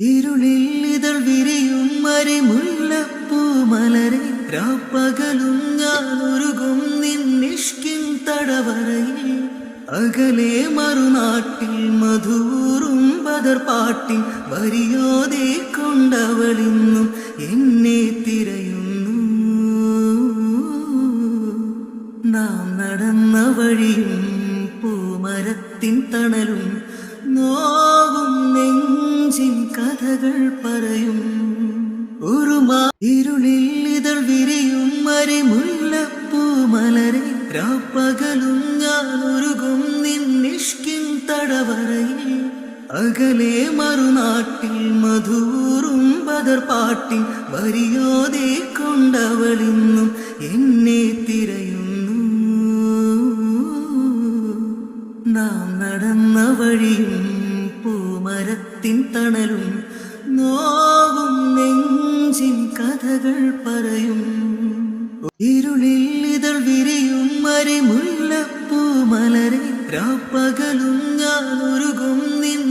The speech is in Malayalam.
ഇരുളിൽ ഇതൾ വിരിയും മരിമുല്ലപ്പൂ മലരെ രാപ്പകലും ഞാൻ ഒരുകും നിന്നിഷ്കിൻ തടവറയിൽ അകലെ മറുനാട്ടിൽ മധുറും ബദർപാട്ടിൽ വരിയോതെ കൊണ്ടവളിന്നും എന്നെ തിരയുന്നു. നാം നടന്ന വഴിയും പൂമരത്തിൻ തണലും നോവും നെഞ്ചിൻ കഥകൾ പറയും. ഇരുളിൽ ഇതൾ വിരിയും മരിമുല്ലപ്പൂ മലരെ രാപ്പകലും ഞാൻ ഒരുകും നിന്നിഷ്കിൻ തടവറയിൽ അകലെ മറുനാട്ടിൽ മധുറും ബദർപാട്ടിൽ വരിയോതെ കൊണ്ടവളിന്നും എന്നെ തിരയുന്നു. നാം നടന്ന വഴിയും പൂമരത്തിൻ തണലും നോവും നെഞ്ചിൻ കഥകൾ പറയും. ഇരുളിൽ ഇതൾ വിരിയും മരിമുല്ലപ്പൂ മലരെ രാപ്പകലും ഞാൻ ഒരുകും നിന്നെ